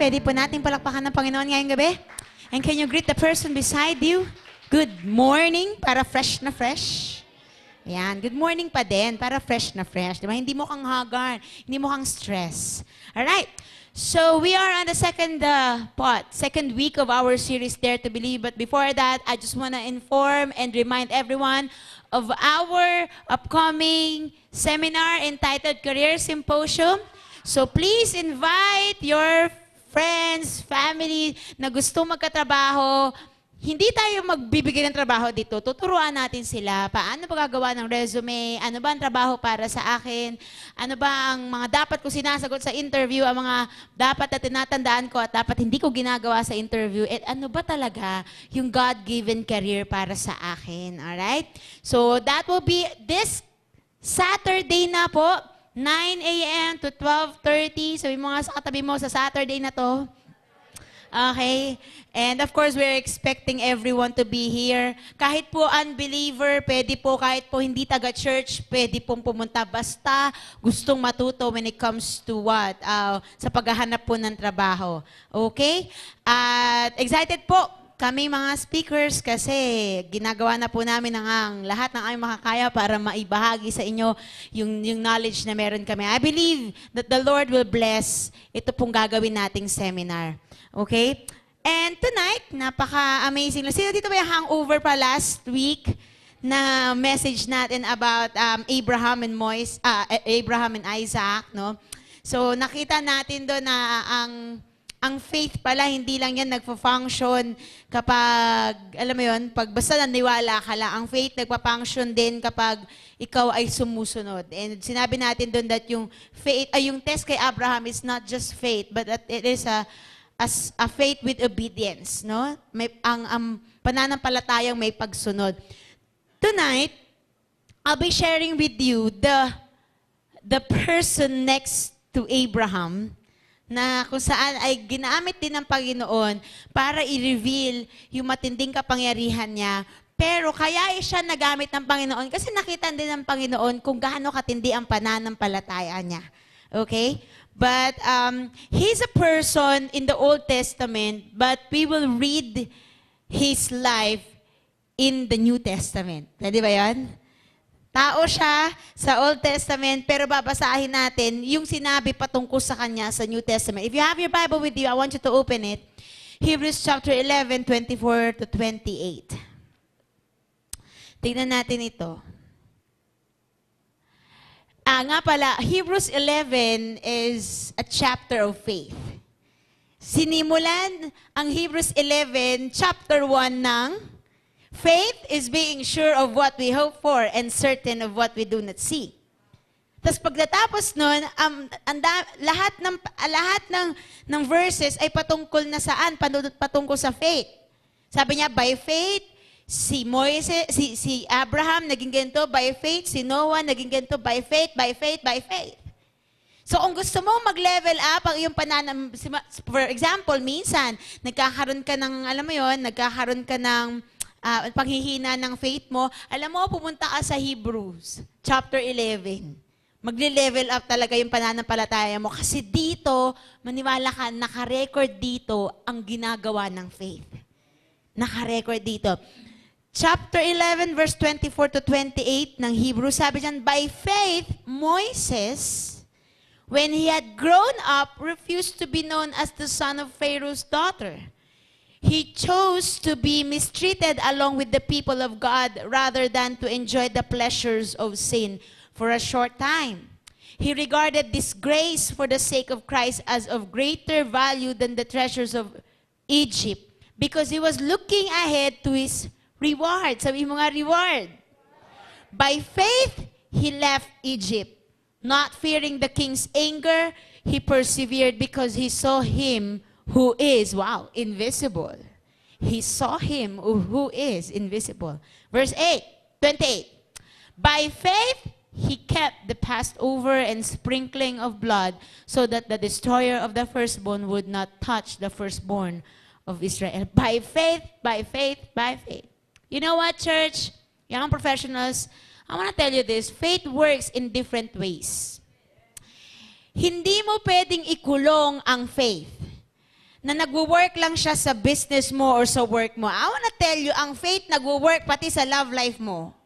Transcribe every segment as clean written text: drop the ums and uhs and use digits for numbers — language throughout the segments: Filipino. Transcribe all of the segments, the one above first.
Pwede po natin palakpakan ng Panginoon ngayong gabi. And can you greet the person beside you? Good morning, para fresh na fresh. Ayan, good morning pa din, para fresh na fresh. Diba? Hindi mo kang haggard, hindi mo kang stress. Alright, so we are on the second week of our series, Dare to Believe. But before that, I just want to inform and remind everyone of our upcoming seminar entitled Career Symposium. So please invite your friends, family na gusto magkatrabaho. Hindi tayo magbibigay ng trabaho dito. Tuturuan natin sila paano pagagawa ng resume, ano ba ang trabaho para sa akin, ano ba ang mga dapat ko sinasagot sa interview, ang mga dapat na tinatandaan ko at dapat hindi ko ginagawa sa interview, at ano ba talaga yung God-given career para sa akin. Alright? So that will be this Saturday na po, 9 a.m. to 12:30. Sabi mo nga sa katabi mo, sa Saturday na to. Okay. And of course, we're expecting everyone to be here. Kahit po unbeliever, pwede po, kahit po hindi taga-church, pwede pong pumunta. Basta gustong matuto when it comes to what? Sa paghahanap po ng trabaho. Okay? At excited po kami mga speakers kasi ginagawa na po namin ang lahat ng aming makakaya para maibahagi sa inyo yung knowledge na meron kami. I believe that the Lord will bless ito pong gagawin nating seminar. Okay? And tonight, napaka-amazing. Sino dito ba yung hangover pa last week na message natin about Abraham and Isaac, no? So nakita natin doon na ang faith pala, hindi lang yan nagpa-function kapag, alam mo yun, pag basta naniwala ka lang. Ang faith nagpa-function din kapag ikaw ay sumusunod. And sinabi natin doon that yung faith, yung test kay Abraham is not just faith, but that it is a faith with obedience, no? Ang pananampalatayang may pagsunod. Tonight, I'll be sharing with you the person next to Abraham, na kung saan ay ginamit din ng Panginoon para i-reveal yung matinding kapangyarihan niya. Pero kaya siya nagamit ng Panginoon kasi nakita din ng Panginoon kung gaano katindi ang pananampalataya niya. Okay? But he's a person in the Old Testament, but we will read his life in the New Testament. Pwede ba yan? Tao siya sa Old Testament, pero babasahin natin yung sinabi patungkol sa kanya sa New Testament. If you have your Bible with you, I want you to open it. Hebrews chapter 11, 24 to 28. Tingnan natin ito. Nga pala, Hebrews 11 is a chapter of faith. Sinimulan ang Hebrews 11, chapter 1 ng faith is being sure of what we hope for and certain of what we do not see. Tapos pagkatapos nun, lahat ng verses ay patungkol na saan? Patungkol sa faith. Sabi niya, by faith, si Abraham naging ganito, by faith, si Noah naging ganito, by faith, by faith, by faith. So kung gusto mo mag-level up ang iyong for example, minsan, nagkakaroon ka ng, alam mo yon, nagkakaroon ka ng panghihina ng faith mo, alam mo, pumunta ka sa Hebrews, chapter 11. Magle-level up talaga yung pananampalataya mo. Kasi dito, maniwala ka, naka-record dito ang ginagawa ng faith. Naka-record dito. Chapter 11, verse 24 to 28 ng Hebrews, sabi dyan, by faith, Moses, when he had grown up, refused to be known as the son of Pharaoh's daughter. He chose to be mistreated along with the people of God rather than to enjoy the pleasures of sin for a short time. He regarded disgrace for the sake of Christ as of greater value than the treasures of Egypt because he was looking ahead to his reward. Sabi mo nga, reward. By faith, he left Egypt. Not fearing the king's anger, he persevered because he saw him who is, invisible. He saw him who is invisible. Verse 28. By faith, he kept the Passover and sprinkling of blood so that the destroyer of the firstborn would not touch the firstborn of Israel. By faith, by faith, by faith. You know what, church? Young professionals, I want to tell you this. Faith works in different ways. Hindi mo pwedeng ikulong ang faith. na nagwo-work lang siya sa business mo or sa work mo. I wanna tell you, ang faith nagwo-work pati sa love life mo.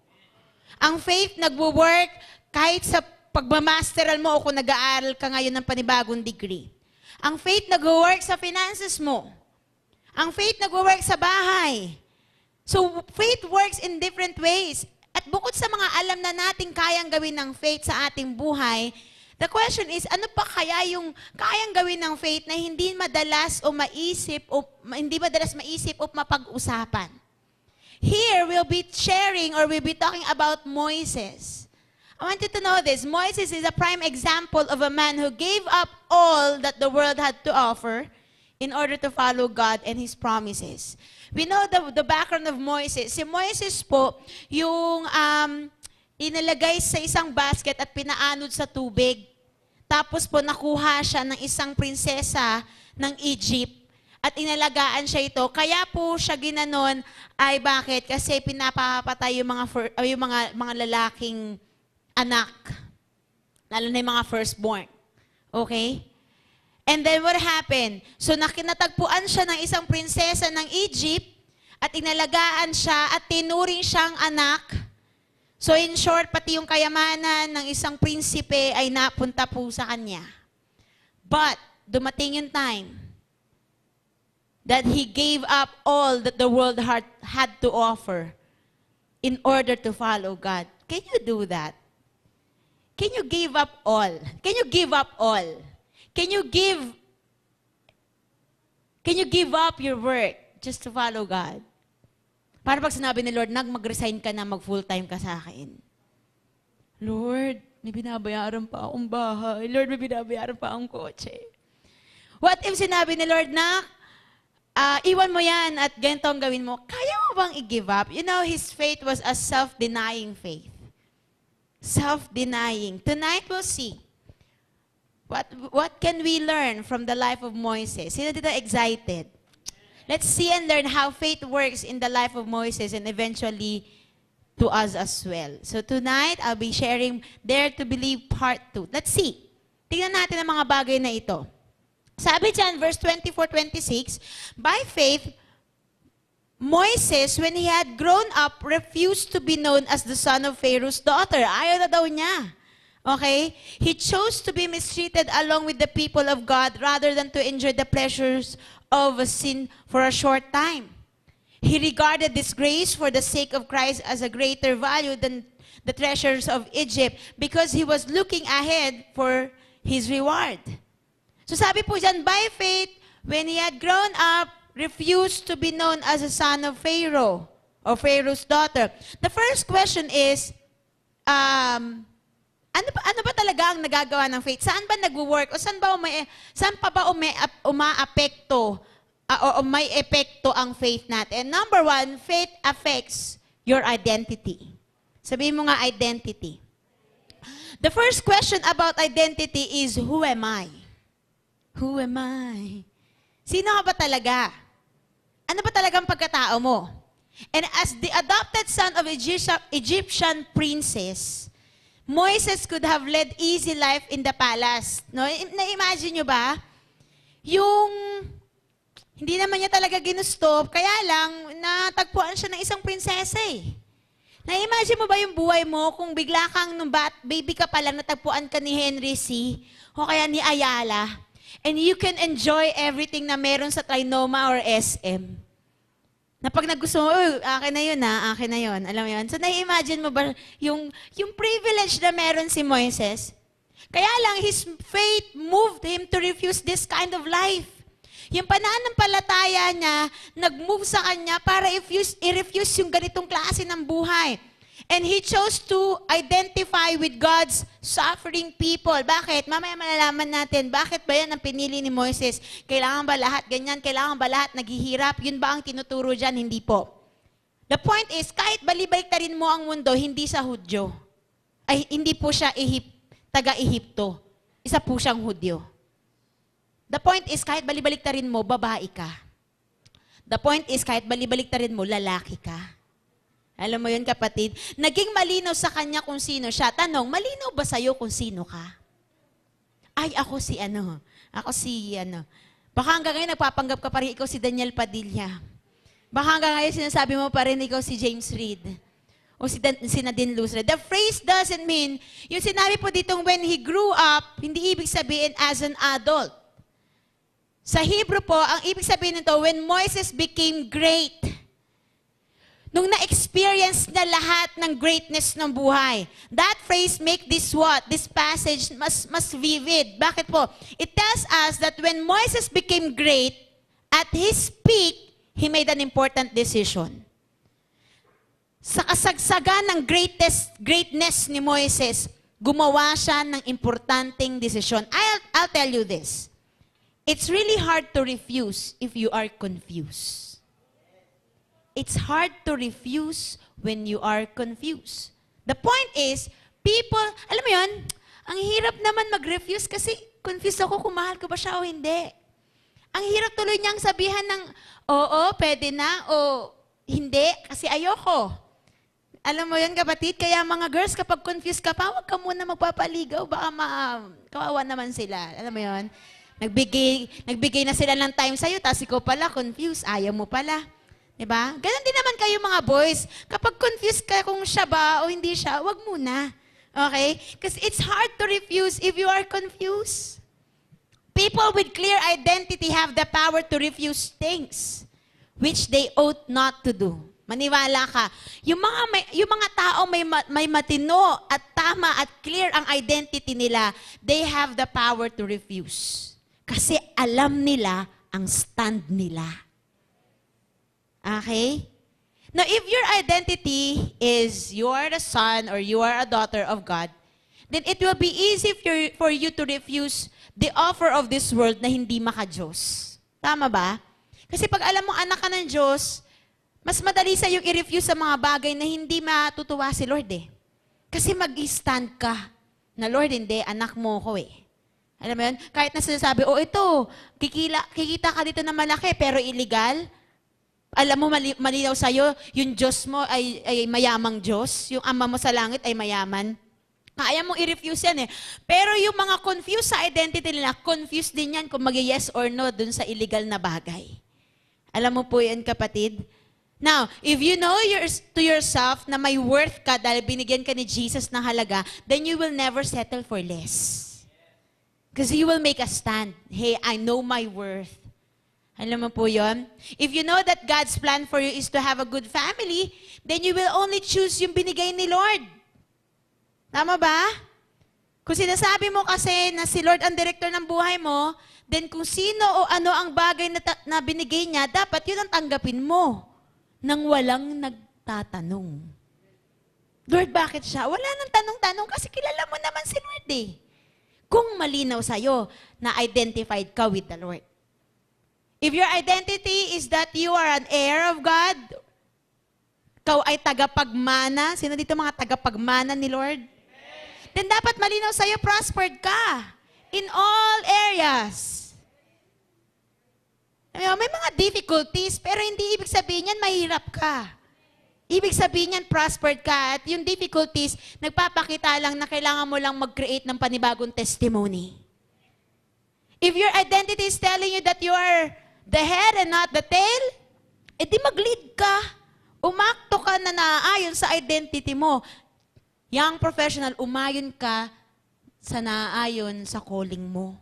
Ang faith nagwo-work kahit sa pagmamasteral mo o kung nag-aaral ka ngayon ng panibagong degree. Ang faith nagwo-work sa finances mo. Ang faith nagwo-work sa bahay. So, faith works in different ways. At bukod sa mga alam na natin kayang gawin ng faith sa ating buhay, the question is, ano pa kaya yung kayang gawin ng faith na hindi madalas maisip o mapag-usapan? Here, we'll be sharing or we'll be talking about Moises. I want you to know this. Moises is a prime example of a man who gave up all that the world had to offer in order to follow God and His promises. We know the background of Moises. Si Moises po, yung inalagay sa isang basket at pinaanod sa tubig. Tapos po nakuha siya ng isang prinsesa ng Egypt at inalagaan siya ito. Kaya po siya ginanon ay bakit? Kasi pinapapatay yung mga lalaking anak. Lalo na yung mga firstborn. Okay? And then what happened? So nakinatagpuan siya ng isang prinsesa ng Egypt at inalagaan siya at tinuring siyang anak. So in short, pati yung kayamanan ng isang prinsipe ay napunta po sa kanya. But dumating yung time that he gave up all that the world had to offer in order to follow God. Can you do that? Can you give up all? Can you give up all? Can you give up your work just to follow God? Para pag sinabi ni Lord, mag-resign ka na, mag-full-time ka sa akin. Lord, may binabayaran pa akong bahay. Lord, may binabayaran pa akong kotse. What if sinabi ni Lord na, iwan mo yan at ganito ang gawin mo, kaya mo bang i-give up? You know, his faith was a self-denying faith. Self-denying. Tonight we'll see. What can we learn from the life of Moises? Sino dito excited? Let's see and learn how faith works in the life of Moises and eventually to us as well. So tonight, I'll be sharing Dare to Believe Part 2. Let's see. Tingnan natin ang mga bagay na ito. Sabi dyan, verse 24-26, by faith, Moises, when he had grown up, refused to be known as the son of Pharaoh's daughter. Ayaw na daw niya. Okay? He chose to be mistreated along with the people of God rather than to enjoy the pleasures of sin for a short time. He regarded disgrace for the sake of Christ as a greater value than the treasures of Egypt because he was looking ahead for his reward. So sabi po dyan, by faith, when he had grown up, refused to be known as a son of Pharaoh or Pharaoh's daughter. The first question is, ano ba talaga ang nagagawa ng faith? Saan ba nagwo-work? O saan pa ba umaapekto o may epekto ang faith natin? Number one, faith affects your identity. Sabihin mo nga identity. The first question about identity is, who am I? Who am I? Sino ka ba talaga? Ano ba talagang pagkatao mo? And as the adopted son of Egyptian princess, Moises could have led easy life in the palace. No? Na-imagine nyo ba? Yung hindi naman niya talaga ginusto, kaya lang natagpuan siya ng isang prinsesa eh. Na-imagine mo ba yung buhay mo kung bigla kang nung baby ka pa lang natagpuan ka ni Henry C. o kaya ni Ayala, and you can enjoy everything na meron sa Trinoma or SM. Na pag nagusto mo, akin na yun akin na yun. Alam mo yun? So, na-imagine mo ba yung privilege na meron si Moises? Kaya lang, his faith moved him to refuse this kind of life. Yung pananampalataya niya, nag-move sa kanya para i-refuse yung ganitong klase ng buhay. And he chose to identify with God's suffering people. Bakit? Mamaya malalaman natin, bakit ba yan ang pinili ni Moises? Kailangan ba lahat ganyan? Kailangan ba lahat naghihirap? Yun ba ang tinuturo dyan? Hindi po. The point is, kahit balibalik-tarin mo ang mundo, hindi sa Hudyo. Ay, hindi po siya taga-Ehipto. Isa po siyang Hudyo. The point is, kahit balibalik-tarin mo, babae ka. The point is, kahit balibalik-tarin mo, lalaki ka. Alam mo yun, kapatid? Naging malinaw sa kanya kung sino siya. Tanong, malinaw ba sa'yo kung sino ka? Ay, ako si ano. Baka hanggang ngayon nagpapanggap ka pa rin ikaw si Daniel Padilla. Baka hanggang ngayon sinasabi mo pa rin ikaw si James Reid. O si Nadine Lustre. The phrase doesn't mean, yung sinabi po ditong when he grew up, hindi ibig sabihin as an adult. Sa Hebrew po, ang ibig sabihin nito, when Moses became great, nung na-experience na lahat ng greatness ng buhay. That phrase make this what? This passage mas vivid. Bakit po? It tells us that when Moses became great, at his peak, he made an important decision. Sa kasagsagan ng greatness ni Moises, gumawa siya ng importanteng desisyon. I'll tell you this. It's really hard to refuse if you are confused. It's hard to refuse when you are confused. The point is, people, alam mo yun, ang hirap naman mag-refuse kasi confused ako kung mahal ko ba siya o hindi. Ang hirap tuloy niyang sabihan ng, oo, pwede na, o hindi, kasi ayoko. Alam mo yun, kapatid, kaya mga girls, kapag confused ka pa, huwag ka muna magpapaligaw, baka kawawa naman sila. Alam mo yun? Nagbigay na sila ng time sa'yo, tapos ikaw pala, confused, ayaw mo pala. Diba? Ganon din naman kayo mga boys. Kapag confused ka kung siya ba o hindi siya, huwag muna. Okay? Because it's hard to refuse if you are confused. People with clear identity have the power to refuse things which they ought not to do. Maniwala ka. Yung mga tao may matino at tama at clear ang identity nila, they have the power to refuse. Kasi alam nila ang stand nila. Okay? Now, if your identity is you are a son or you are a daughter of God, then it will be easy for you to refuse the offer of this world na hindi maka-Diyos. Tama ba? Kasi pag alam mo anak ka ng Diyos, mas madali sa yung i-refuse sa mga bagay na hindi matutuwa si Lord eh. Kasi mag-stand ka na Lord, hindi, anak mo ko eh. Alam mo yun? Kahit na sinasabi, ito, kikita ka dito na malaki pero illegal. Alam mo, malinaw sa'yo, yung Diyos mo ay mayamang Diyos. Yung ama mo sa langit ay mayaman. Kaya mong i-refuse yan eh. Pero yung mga confused sa identity nila, confused din yan kung mag-yes or no dun sa illegal na bagay. Alam mo po yan, kapatid? Now, if you know to yourself na may worth ka dahil binigyan ka ni Jesus ng halaga, then you will never settle for less. Because you will make a stand. Hey, I know my worth. Alam mo po yun? If you know that God's plan for you is to have a good family, then you will only choose yung binigay ni Lord. Tama ba? Kung sinasabi mo kasi na si Lord ang director ng buhay mo, then kung sino o ano ang bagay na binigay niya, dapat yun ang tanggapin mo nang walang nagtatanong. Lord, bakit siya? Wala nang tanong-tanong kasi kilala mo naman si Lord eh. Kung malinaw sa'yo na identified ka with the Lord. If your identity is that you are an heir of God, ikaw ay tagapagmana, sino dito mga tagapagmana ni Lord? Then dapat malinaw sa'yo, prospered ka in all areas. May mga difficulties, pero hindi ibig sabihin yan, mahirap ka. Ibig sabihin yan, prospered ka. At yung difficulties, nagpapakita lang na kailangan mo lang mag-create ng panibagong testimony. If your identity is telling you that you are the head and not the tail, edi mag-lead ka. Umakto ka na naaayon sa identity mo. Young professional, umayon ka sa naaayon sa calling mo.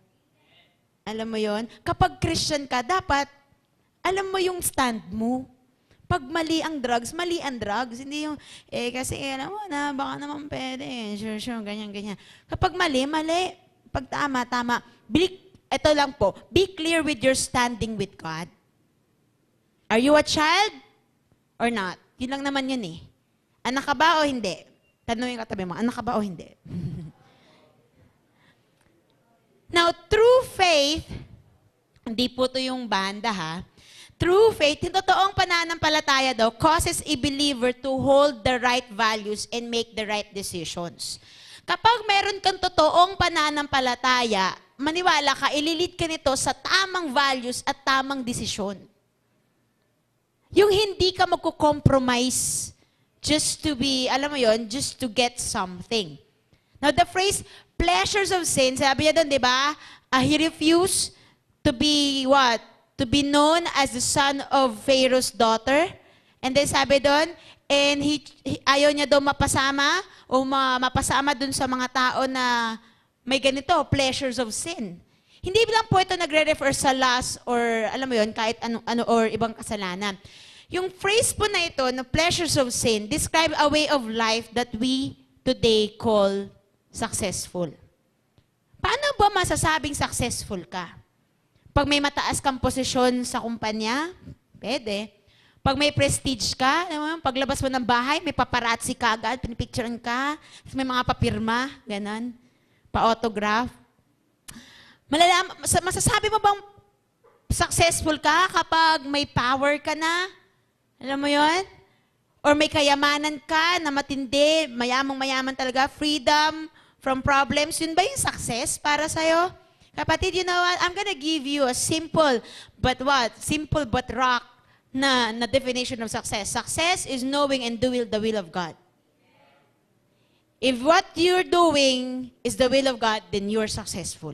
Alam mo yon? Kapag Christian ka, dapat alam mo yung stand mo. Pag mali ang drugs, mali ang drugs. Hindi yung, kasi alam mo na, baka naman pwede. Sure, ganyan. Kapag mali. Pag tama. Ito lang po, be clear with your standing with God. Are you a child or not? Yun lang naman yun eh. Anak ka ba o hindi? Tanungin ka tabi mo, anak ka ba o hindi? Now, true faith, hindi po ito yung banda ha. True faith, yung totoong pananampalataya daw, causes a believer to hold the right values and make the right decisions. Kapag meron kang totoong pananampalataya, maniwala ka, ililid ka nito sa tamang values at tamang desisyon. Yung hindi ka magko-compromise just to be, alam mo yon, just to get something. Now, the phrase, pleasures of sin, sabi niya doon, di ba? He refused to be what? To be known as the son of Pharaoh's daughter. And then sabi doon, and ayaw niya daw mapasama o mapasama doon sa mga tao na may ganito, pleasures of sin. Hindi lang po ito nagre-refer sa lust or alam mo yon kahit ano or ibang kasalanan. Yung phrase po na ito, na pleasures of sin, describe a way of life that we today call successful. Paano ba masasabing successful ka? Pag may mataas kang posisyon sa kumpanya, pwede. Pag may prestige ka, paglabas mo ng bahay, may paparazzi ka agad, pinipicturean ka, may mga papirma, ganon, pa-autograph. Masasabi mo bang successful ka kapag may power ka na? Alam mo yon? Or may kayamanan ka na matindi, mayamang-mayaman talaga, freedom from problems, yun ba yung success para sa'yo? Kapatid, you know what? I'm gonna give you a simple but rock na definition of success. Success is knowing and doing the will of God. If what you're doing is the will of God, then you're successful.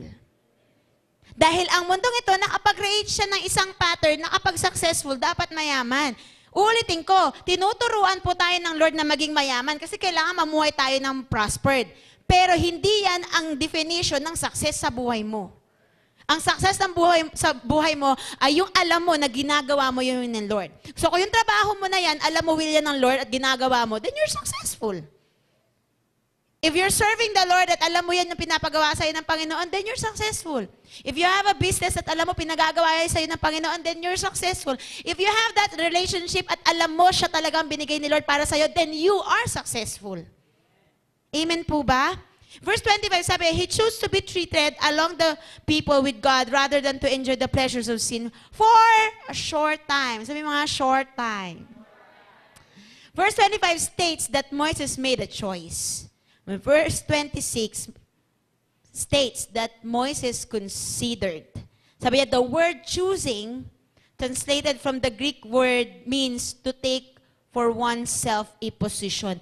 Dahil ang mundong ito, nakapag-create siya ng isang pattern, nakapag-successful, dapat mayaman. Ulitin ko, tinuturuan po tayo ng Lord na maging mayaman kasi kailangan mamuhay tayo ng prospered. Pero hindi yan ang definition ng success sa buhay mo. Ang success ng sa buhay mo ay yung alam mo na ginagawa mo yun ng Lord. So kung yung trabaho mo na yan, alam mo will yan ng Lord at ginagawa mo, then you're successful. If you're serving the Lord at alam mo yan yung pinapagawa sa'yo ng Panginoon, then you're successful. If you have a business at alam mo pinagagawa yan sa'yo ng Panginoon, then you're successful. If you have that relationship at alam mo siya talagang binigay ni Lord para sa'yo, then you are successful. Amen po ba? Verse 25 sabi, He chose to be treated along the people with God rather than to enjoy the pleasures of sin for a short time. Sabi mga short time. Verse 25 states that Moses made a choice. Verse 26 states that Moses considered. Sabi niya, the word choosing, translated from the Greek word, means to take for oneself a position.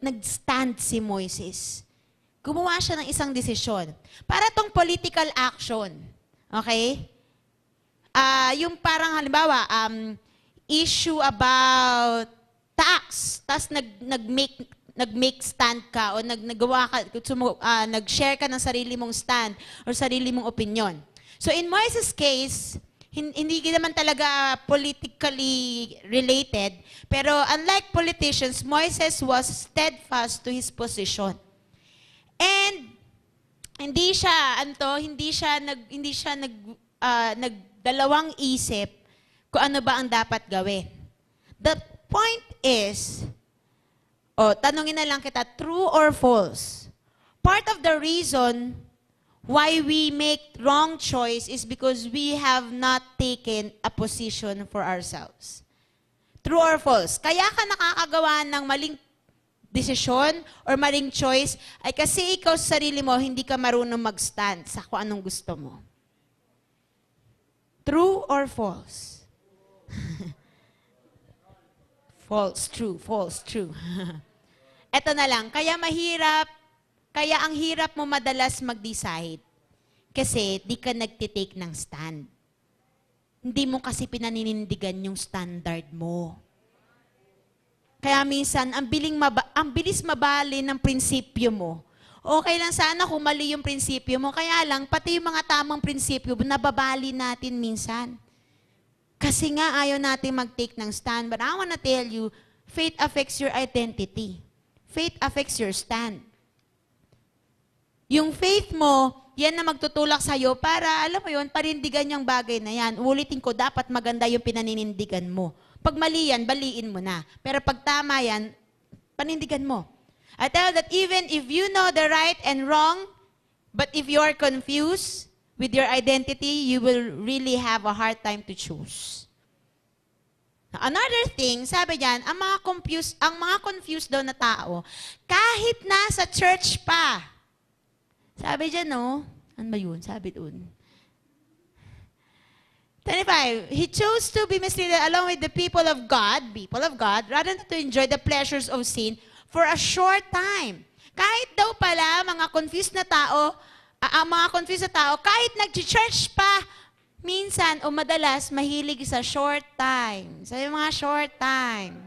Nag-stand si Moses. Gumawa siya ng isang desisyon. Para tong political action. Okay? Yung parang halimbawa, issue about tax. Tapos nag-make stand ka o nag-share ka ng sarili mong stand or sarili mong opinion. So in Moses' case, hindi naman talaga politically related, pero unlike politicians, Moses was steadfast to his position. And hindi siya nagdalawang isip kung ano ba ang dapat gawin. The point is, tanungin na lang kita, true or false? Part of the reason why we make wrong choice is because we have not taken a position for ourselves. True or false? Kaya ka nakakagawa ng maling desisyon or maling choice ay kasi ikaw sa sarili mo hindi ka marunong mag-stand sa kung anong gusto mo. True or false? False, true. Eto na lang, kaya ang hirap mo madalas mag-decide kasi di ka nagtitake ng stand. Hindi mo kasi pinaninindigan yung standard mo. Kaya minsan, ang bilis mabali ng prinsipyo mo. Okay lang sana kung mali yung prinsipyo mo, kaya lang, pati yung mga tamang prinsipyo, nababali natin minsan. Kasi nga, ayaw natin mag-take ng stand. But I wanna tell you, faith affects your identity. Faith affects your stand. Yung faith mo, yan na magtutulak sa'yo para, alam mo yun, panindigan yung bagay na yan. Ulitin ko, dapat maganda yung pinaninindigan mo. Pag mali yan, baliin mo na. Pero pag tama yan, panindigan mo. I tell that even if you know the right and wrong, but if you are confused with your identity, you will really have a hard time to choose. Another thing, sabi diyan, ang mga confused daw na tao, kahit nasa church pa. Sabi diyan, no? Ano ba yun? Sabi doon. 25, he chose to be mistreated along with the people of God, rather than to enjoy the pleasures of sin for a short time. Kahit daw pala, mga confused na tao, kahit nag-church pa, minsan o madalas mahilig sa short time. Sabi mga short time.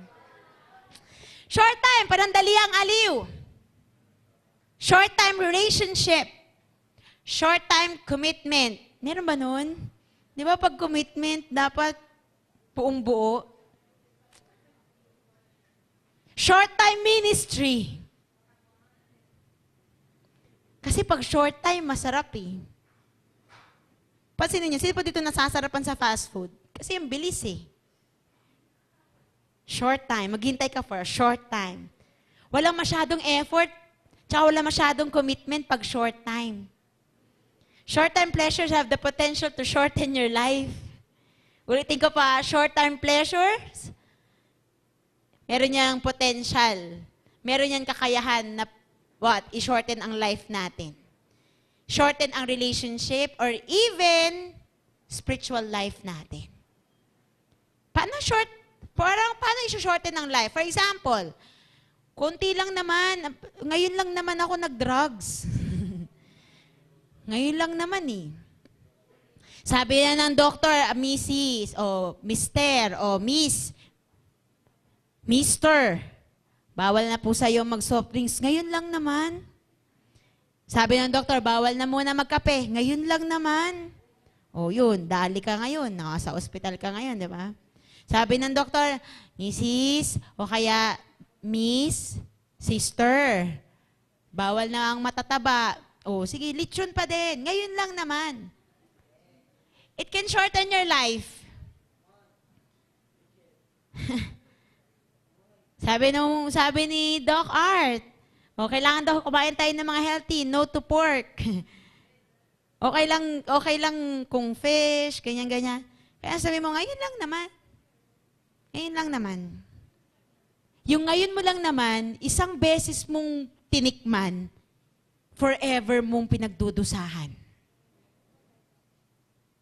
Short time, panandali ang aliw. Short time relationship. Short time commitment. Meron ba nun? Di ba pag commitment, dapat buong buo? Short time ministry. Kasi pag short time, masarap eh. Pansinin niyo, sino po dito nasasarapan sa fast food? Kasi ang bilis eh. Short time. Maghintay ka for a short time. Walang masyadong effort, tsaka walang masyadong commitment pag short time. Short-time pleasures have the potential to shorten your life. Ulitin ko pa, short-time pleasures, meron niyang potential. Meron niyang kakayahan na, i-shorten ang life natin. Shorten ang relationship or even spiritual life natin. Paano i-shorten ang life? For example, konti lang naman, ngayon lang naman ako nag-drugs. Ngayon lang naman eh. Sabi na ng doktor, Mrs. o Mr. o Miss, Mister, bawal na po sa'yo mag-soft drinks. Ngayon lang naman. Sabi ng doktor, bawal na muna magkape. Ngayon lang naman. O yun, dali ka ngayon. Nasa ospital ka ngayon, di ba? Sabi ng doktor, Mrs. o kaya Miss, Sister, bawal na ang matataba. O sige, lechon pa din. Ngayon lang naman. It can shorten your life. Sabi ni Doc Art, kailangan daw kumain tayo ng mga healthy, no to pork. Okay lang kung fish, ganyan-ganyan. Kaya sabi mo, ngayon lang naman. Ngayon lang naman. Yung ngayon mo lang naman, isang beses mong tinikman, forever mong pinagdudusahan.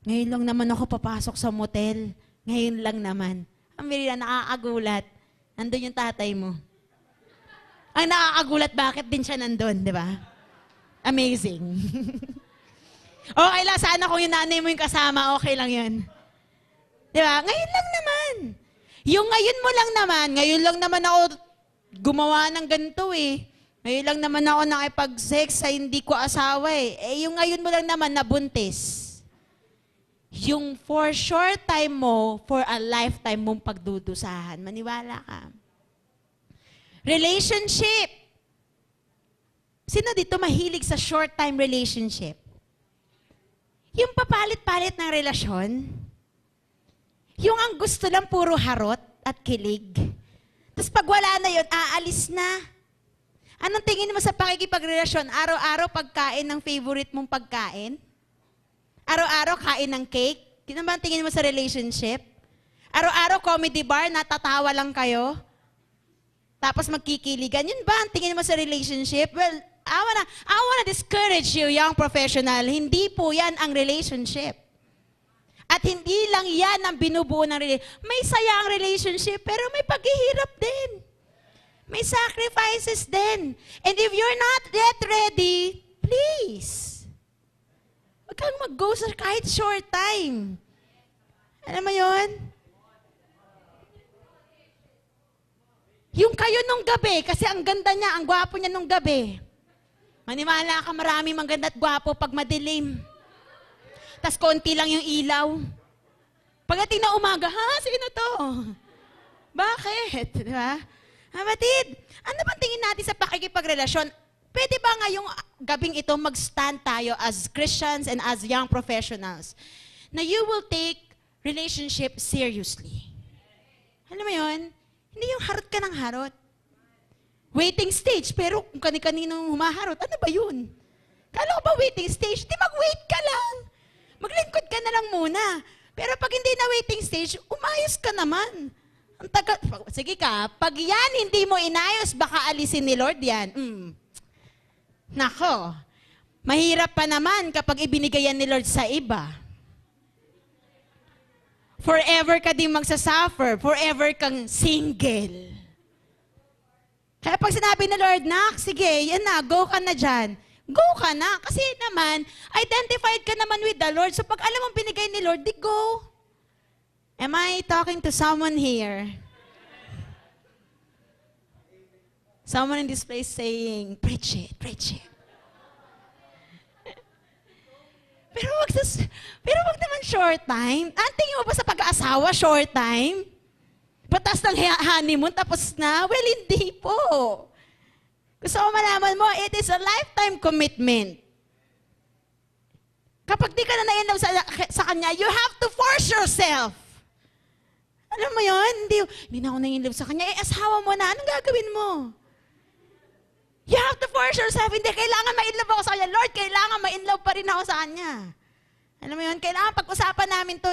Ngayon lang naman ako papasok sa motel. Ngayon lang naman. Ang birira, nakakagulat. Nandun yung tatay mo. Ang nakakagulat, bakit din siya nandun, di ba? Amazing. Okay lang, sana kung yung nanay mo yung kasama, okay lang yun. Di ba? Ngayon lang naman. Yung ngayon mo lang naman, ngayon lang naman ako gumawa ng ganito eh. Ngayon lang naman ako nakipag-sex sa hindi ko asawa eh. Yung ngayon mo lang naman nabuntis. Yung for short time mo, for a lifetime mong pagdudusahan. Maniwala ka. Relationship. Sino dito mahilig sa short time relationship? Yung papalit-palit ng relasyon. Yung ang gusto lang puro harot at kilig. Tapos pag wala na yun, aalis na. Anong tingin mo sa pakikipagrelasyon? Araw-araw pagkain ng favorite mong pagkain? Araw-araw kain ng cake? Ano ba ang tingin mo sa relationship? Araw-araw comedy bar, natatawa lang kayo? Tapos magkikiligan? Yun ba ang tingin mo sa relationship? Well, I wanna discourage you, young professional. Hindi po yan ang relationship. At hindi lang yan ang binubuo ng relationship. May saya ang relationship, pero may paghihirap din. May sacrifices din. And if you're not yet ready, please, huwag kang mag-go sa kahit short time. Alam mo yun? Yung kayo nung gabi, kasi ang ganda niya, ang gwapo niya nung gabi. Maniwala ka, maraming maganda at gwapo pag madilim. Tas konti lang yung ilaw. Pagdating na umaga, sino to? Bakit? Di ba? Kapatid, ano bang tingin natin sa pakikipagrelasyon? Pwede ba ngayong gabing ito mag-stand tayo as Christians and as young professionals na you will take relationship seriously? Alam mo yun? Hindi yung harot ka ng harot. Waiting stage, pero kung kani-kaninong humaharot, ano ba yun? Kala ko ba waiting stage? Di mag-wait ka lang. Maglingkod ka na lang muna. Pero pag hindi na waiting stage, umayos ka naman. Ang sige ka, pag yan hindi mo inayos, baka alisin ni Lord yan. Nako, mahirap pa naman kapag ibinigay yan ni Lord sa iba. Forever ka din magsasuffer. Forever kang single. Kaya pag sinabi ni Lord, nak, sige, yan na, go ka na dyan. Go ka na. Kasi naman, identified ka naman with the Lord. So pag alam mong binigay ni Lord, di go. Am I talking to someone here? Someone in this place saying, preach it, preach it. Pero wag naman short time. Tingin mo ba sa pag-aasawa, short time? Patas ng honeymoon, tapos na? Well, hindi po. Gusto ko malaman mo, it is a lifetime commitment. Kapag di ka na na-inlove sa kanya, you have to force yourself. Alam mo yun? Hindi na ako na-inlove sa kanya. Asawa mo na. Anong gagawin mo? You have to force yourself. Hindi, kailangan ma-inlove ako sa kanya. Lord, kailangan ma-inlove pa rin ako sa kanya. Alam mo yun? Kailangan pag-usapan namin to.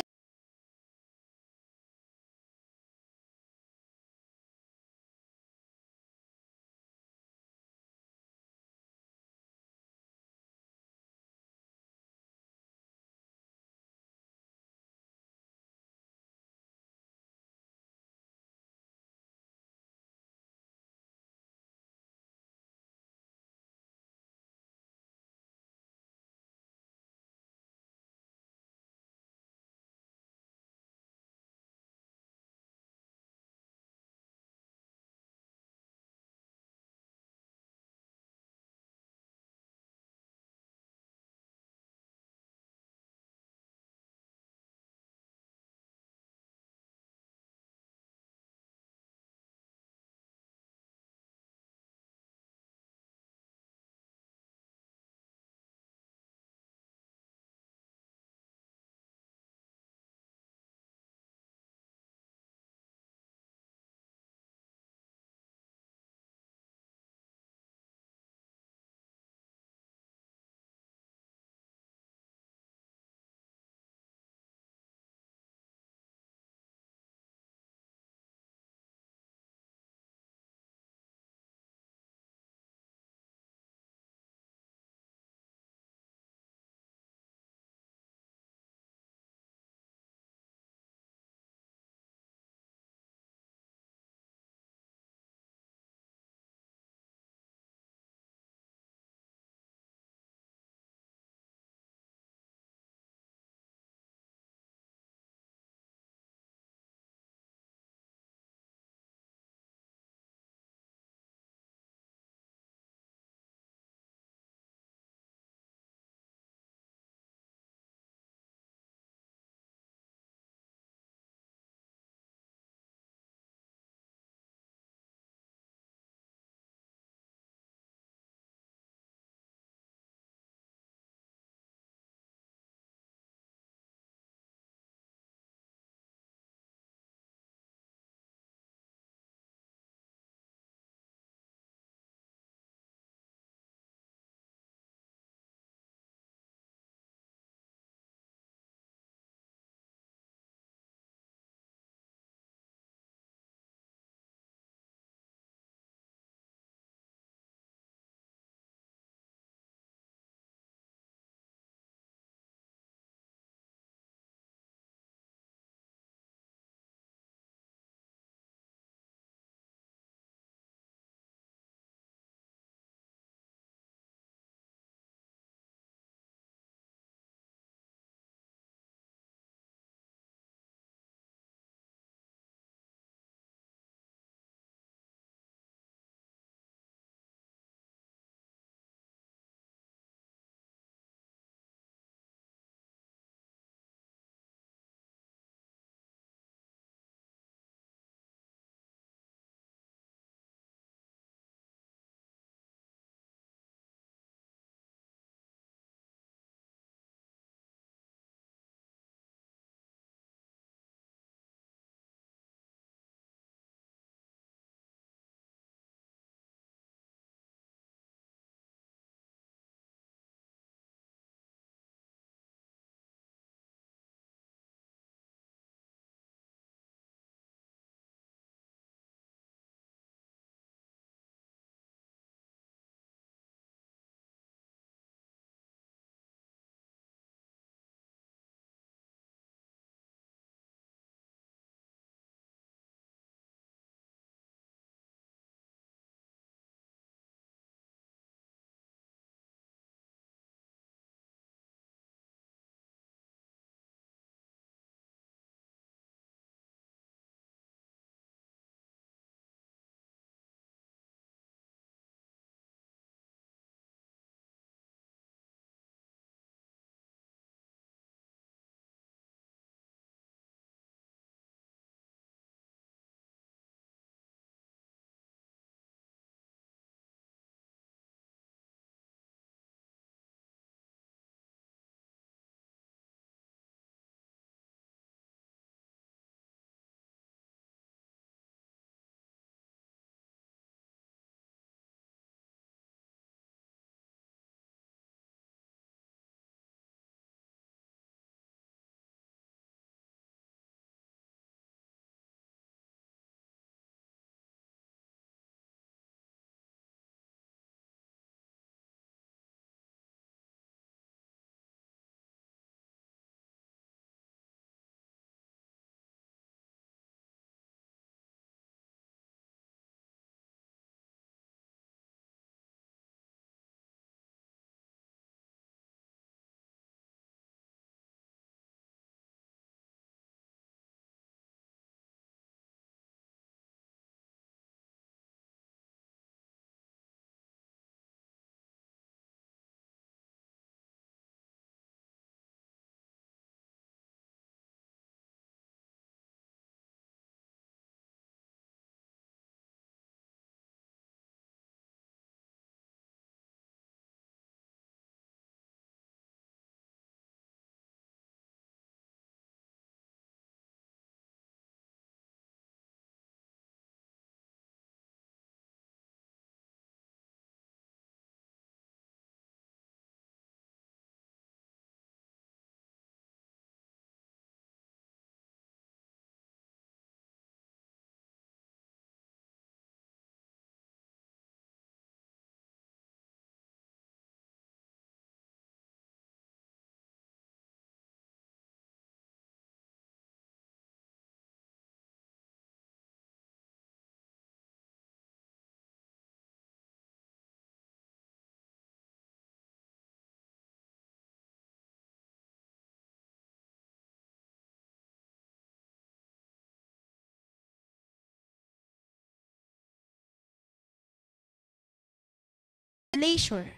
leisure.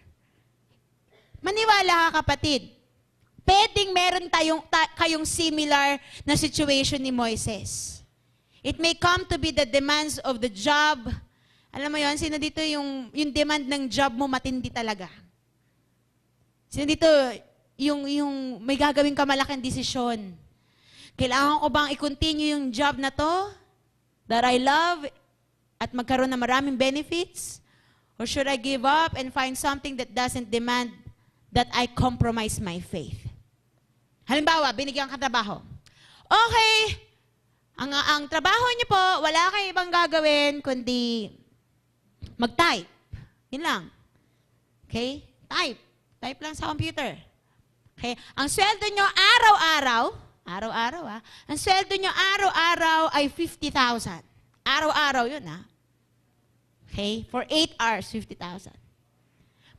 Maniwala ka, kapatid. Pwedeng meron kayong similar na situation ni Moises. It may come to be the demands of the job. Alam mo yon, sino dito yung demand ng job mo matindi talaga? Sino dito yung may gagawin ka malaking desisyon? Kailangan ko bang i-continue yung job na to that I love at magkaroon ng maraming benefits? Or should I give up and find something that doesn't demand that I compromise my faith? Halimbawa, binigyan ka trabaho. Okay, ang trabaho niyo po, wala kayong ibang gagawin kundi mag-type. Yun lang. Okay? Type. Type lang sa computer. Okay? Ang sweldo nyo araw-araw, ang sweldo nyo araw-araw ay 50,000. Araw-araw yun, ha? Okay? For 8 hours, 50,000.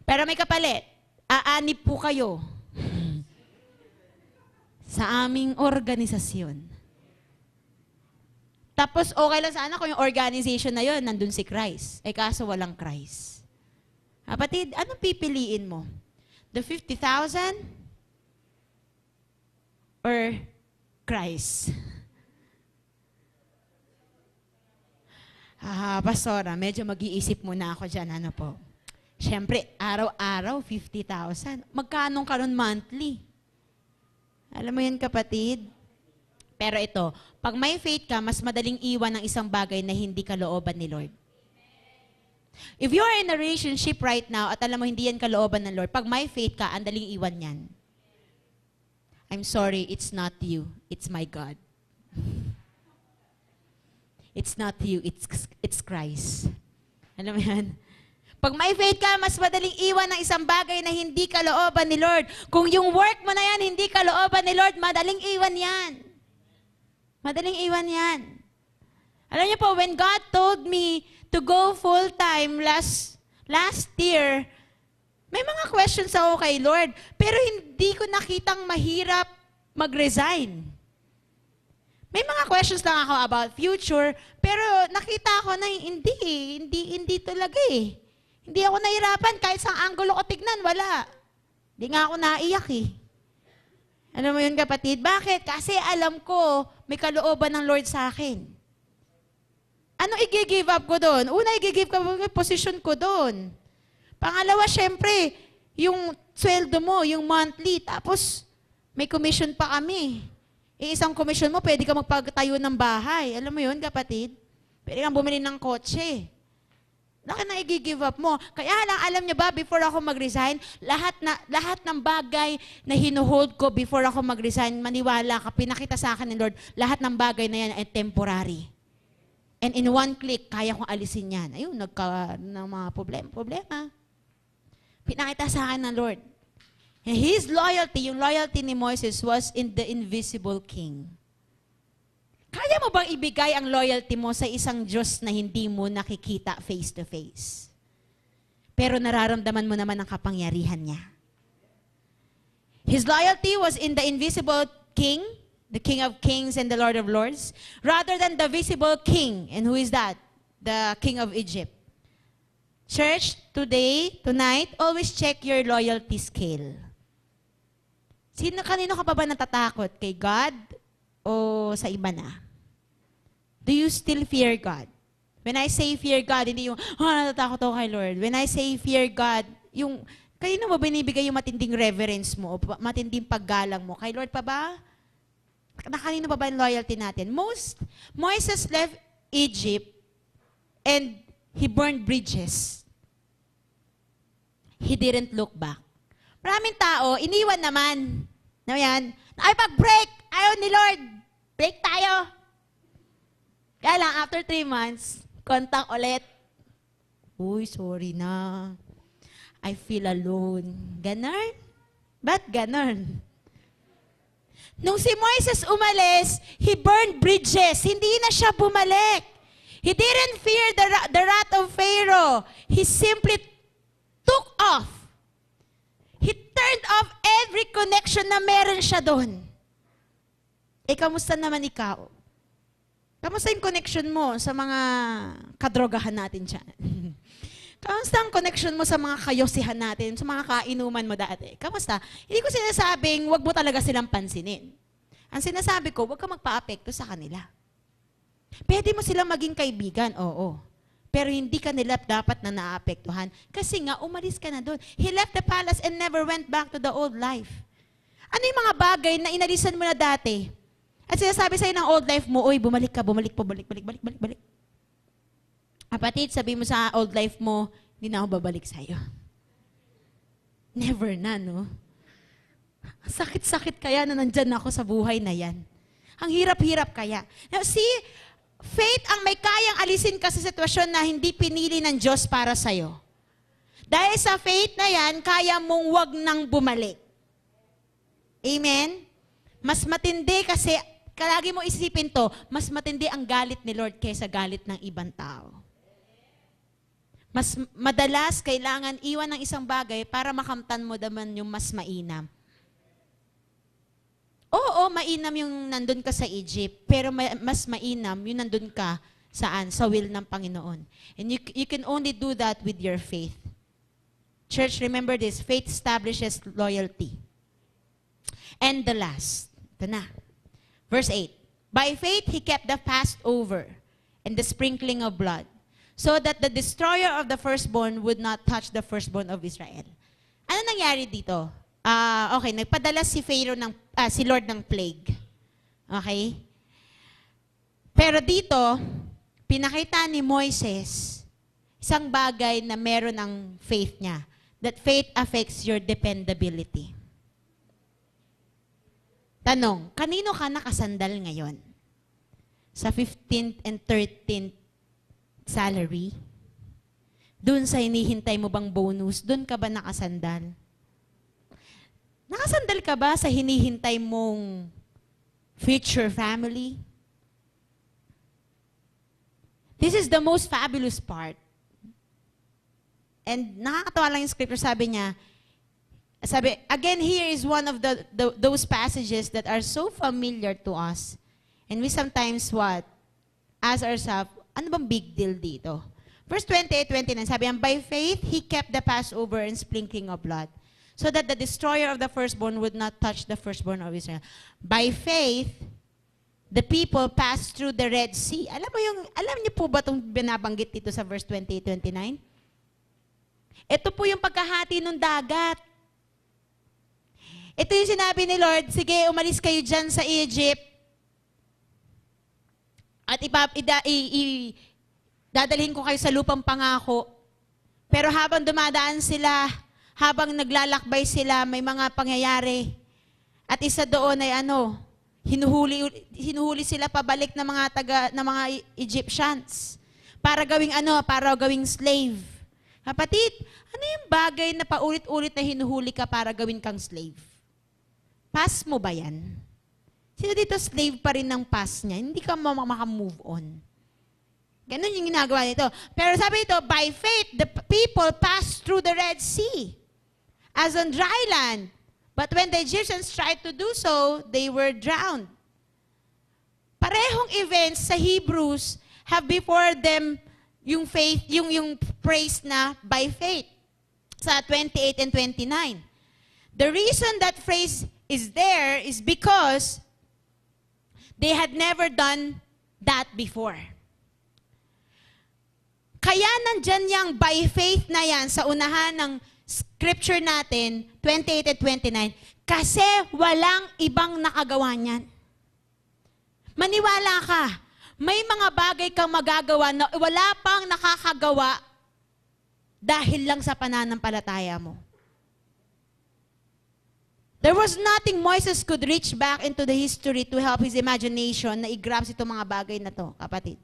Pero may kapalit. Aanib po kayo sa aming organisasyon. Tapos okay lang sana kung yung organization na yun, nandun si Christ. Eh kaso walang Christ. Kapatid, anong pipiliin mo? The 50,000 or Christ? Pastora, medyo mag-iisip muna ako dyan. Ano po? Siyempre, araw-araw, 50,000. Magkano ka nun monthly? Alam mo yun, kapatid? Pero ito, pag may faith ka, mas madaling iwan ng isang bagay na hindi kalooban ni Lord. If you are in a relationship right now at alam mo hindi yan kalooban ng Lord, pag may faith ka, ang daling iwan yan. I'm sorry, it's not you. It's my God. It's not you, it's Christ. Alam mo yan? Pag may faith ka, mas madaling iwan ng isang bagay na hindi kalooban ni Lord. Kung yung work mo na yan, hindi kalooban ni Lord, madaling iwan yan. Madaling iwan yan. Alam niyo po, when God told me to go full-time last year, may mga questions ako kay Lord, pero hindi ko nakitang mahirap mag-resign. May mga questions lang ako about future, pero nakita ko na hindi talaga eh. Hindi ako nahirapan, kahit sa anggulo ko tignan, wala. Hindi nga ako naiyak eh. Alam mo yun, kapatid? Bakit? Kasi alam ko, may kalooban ng Lord sa akin. Ano i-give up ko doon? Una, i-give up ko yung position ko doon. Pangalawa, syempre, yung sweldo mo, yung monthly, tapos may commission pa kami. Isang commission mo, pwede ka magpagtayo ng bahay. Alam mo yun, kapatid? Pwede kang bumili ng kotse. Laki na i-give up mo. Kaya lang, alam niyo ba, before ako mag-resign, lahat ng bagay na hinuhold ko before ako mag-resign, maniwala ka, pinakita sa akin ni Lord, lahat ng bagay na yan ay temporary. And in one click, kaya kong alisin yan. Ayun, nagka ng mga problema. Pinakita sa akin ng Lord. And His loyalty, yung loyalty ni Moses was in the invisible King. Kaya mo bang ibigay ang loyalty mo sa isang Diyos na hindi mo nakikita face to face? Pero nararamdaman mo naman ang kapangyarihan niya. His loyalty was in the invisible King, the King of Kings and the Lord of Lords, rather than the visible King. And who is that? The King of Egypt. Church, tonight, always check your loyalty scale. Kanino ka pa ba natatakot? Kay God o sa iba na? Do you still fear God? When I say fear God, hindi yung, natatakot ako kay Lord. When I say fear God, yung, kanino mo binibigay yung matinding reverence mo o matinding paggalang mo? Kay Lord pa ba? Kanino pa ba yung loyalty natin? Moses left Egypt and he burned bridges. He didn't look back. Maraming tao, iniwan naman. Na yan, ay pag-break, ayaw ni Lord. Break tayo. Kaya lang, after 3 months, contact ulit. Uy, sorry na. I feel alone. Ganon? Ba't ganon? Nung si Moises umalis, he burned bridges. Hindi na siya bumalik. He didn't fear the wrath of Pharaoh. He simply took off. He turned off every connection na meron siya doon. Kamusta naman ikaw? Kamusta yung connection mo sa mga kadrogahan natin dyan? Kamusta ang connection mo sa mga kayosihan natin, sa mga kainuman mo dati? Kamusta? Hindi ko sinasabing wag mo talaga silang pansinin. Ang sinasabi ko, wag ka magpa-apekto sa kanila. Pwede mo silang maging kaibigan, oo. Pero hindi ka nila dapat na naapektuhan. Kasi nga, umalis ka na doon. He left the palace and never went back to the old life. Ano yung mga bagay na inalisan mo na dati? At sinasabi sa'yo ng old life mo, uy, bumalik ka, bumalik. Kapatid, sabi mo sa old life mo, hindi na ako babalik sa'yo. Never na, no? Sakit-sakit kaya na nandyan ako sa buhay na yan. Ang hirap-hirap kaya. Now, see, faith ang may kayang alisin ka sa sitwasyon na hindi pinili ng Diyos para sa'yo. Dahil sa faith na yan, kaya mong wag nang bumalik. Amen? Mas matindi kasi, lagi mo isipin to, mas matindi ang galit ni Lord kaysa galit ng ibang tao. Mas madalas, kailangan iwan ng isang bagay para makamtan mo naman yung mas mainam. Oo, mainam yung nandun ka sa Egypt, pero mas mainam yung nandun ka saan? Sa will ng Panginoon. And you can only do that with your faith. Church, remember this, faith establishes loyalty. And the last, ito na. Verse 8, by faith he kept the Passover and the sprinkling of blood, so that the destroyer of the firstborn would not touch the firstborn of Israel. Ano nangyari dito? Okay, nagpadala si Pharaoh si Lord ng plague. Okay? Pero dito, pinakita ni Moises isang bagay na meron ng faith niya. That faith affects your dependability. Tanong, kanino ka nakasandal ngayon? Sa 15th and 13th salary? Doon sa hinihintay mo bang bonus? Doon ka ba nakasandal? Nakasandal ka ba sa hinihintay mong future family? This is the most fabulous part. And nakakatawa lang yung scripture, sabi niya, again, here is one of those passages that are so familiar to us. And we sometimes ask ourselves, ano bang big deal dito? Verse 28-29, sabi niya, by faith, he kept the Passover and sprinkling of blood, so that the destroyer of the firstborn would not touch the firstborn of Israel. By faith, the people passed through the Red Sea. Alam niyo po ba itong binabanggit dito sa verse 28-29? Ito po yung pagkahati ng dagat. Ito yung sinabi ni Lord, sige, umalis kayo dyan sa Egypt. At dadalhin ko kayo sa lupang pangako. Pero habang dumadaan sila, habang naglalakbay sila, may mga pangyayari. At isa doon ay hinuhuli sila pabalik ng mga Egyptians. Para gawing slave. Kapatid, ano yung bagay na paulit-ulit na hinuhuli ka para gawin kang slave? Past mo ba yan? Sino dito slave pa rin ng past niya? Hindi ka makamove on. Ganun yung ginagawa nito. Pero sabi nito, by faith, the people passed through the Red Sea as on dry land. But when the Egyptians tried to do so, they were drowned. Parehong events sa Hebrews have before them yung faith, yung praise na by faith sa 28 and 29. The reason that phrase is there is because they had never done that before. Kaya nandyan yung by faith na yan sa unahan ng scripture natin, 28 at 29, kasi walang ibang nakagawa niyan. Maniwala ka, may mga bagay kang magagawa na wala pang nakakagawa dahil lang sa pananampalataya mo. There was nothing Moses could reach back into the history to help his imagination na i-grasp itong mga bagay na to, kapatid.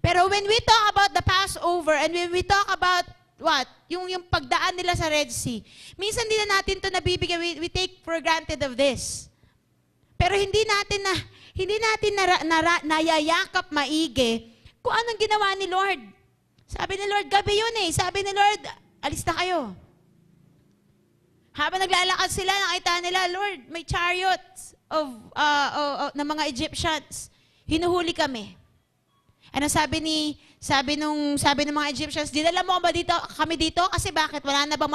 Pero when we talk about the Passover and when we talk about yung pagdaan nila sa Red Sea, minsan din na natin to nabibigyan, we take for granted of this. Pero hindi natin nayayakap maigi kung anong ginawa ni Lord. Sabi ni Lord, gabi yun eh. Sabi ni Lord, alis na kayo. Habang naglalakad sila, nakita nila, Lord, may chariots ng mga Egyptians. Hinuhuli kami. Ano sabi ng mga Egyptians, dinala mo ba kami dito? Kasi bakit? Wala na bang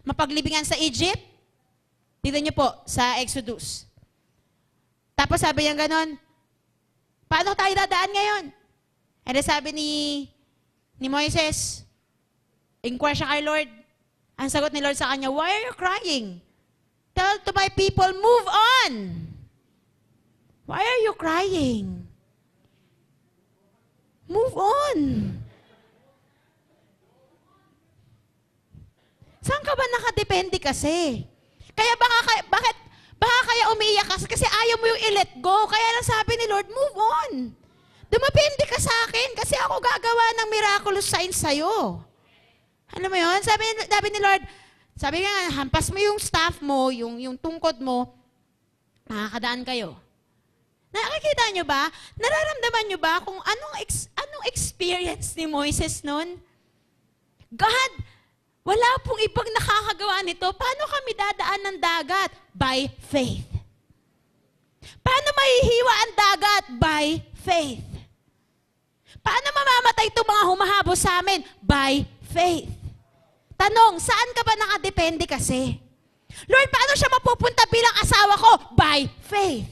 mapaglibingan sa Egypt? Tignan niyo po, sa Exodus. Tapos sabi niya ganon, paano tayo dadaan ngayon? And then sabi ni Moises, inquire siya kay Lord. Ang sagot ni Lord sa kanya, why are you crying? Tell to my people, move on. Why are you crying? Move on. Saan ka ba nakadepende kasi? Kaya bakit kaya umiiyak kasi ayaw mo yung i-let go. Kaya lang sabi ni Lord, move on. Dumepende ka sa akin kasi ako gagawa ng miraculous signs sa'yo. Alam mo yun? Sabi ni Lord, sabi nga, hampas mo yung staff mo, yung tungkod mo, makakadaan kayo. Nakikita nyo ba? Nararamdaman nyo ba kung anong experience ni Moises noon? God, wala pong ibang nakakagawa nito. Paano kami dadaan ng dagat? By faith. Paano mahihiwa ang dagat? By faith. Paano mamamatay itong mga humahabol sa amin? By faith. Tanong, saan ka ba nakadepende kasi? Lord, paano siya mapupunta bilang asawa ko? By faith.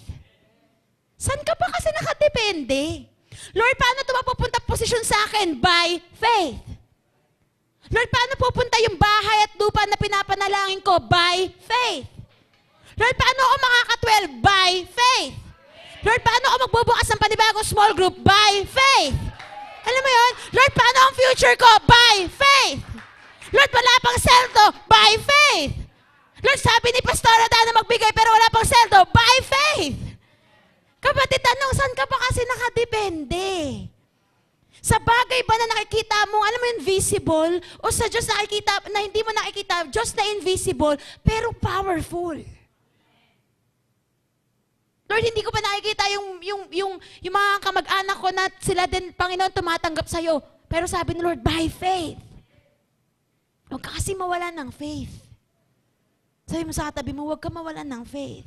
Saan ka ba kasi nakadepende? Lord, paano ito mapupunta posisyon sa akin? By faith. Lord, paano pupunta yung bahay at lupa na pinapanalangin ko? By faith. Lord, paano ako makaka-12? By faith. Lord, paano ako magbubukas ng panibagong small group? By faith. Alam mo yun? Lord, paano ang future ko? By faith. Lord, wala pang seldo? By faith. Lord, sabi ni Pastora Dana magbigay pero wala pang seldo? By faith. Kapatid, tanong, saan ka ba kasi nakadepende? Sa bagay ba na nakikita mo, alam mo yun, visible? O sa Diyos nakikita, na hindi mo nakikita, Diyos na invisible, pero powerful? Lord, hindi ko pa nakikita yung mga kamag-anak ko na sila din, Panginoon, tumatanggap sa'yo. Pero sabi ni Lord, by faith. Huwag ka kasi mawalan ng faith. Sabi mo sa katabi mo, huwag ka mawalan ng faith.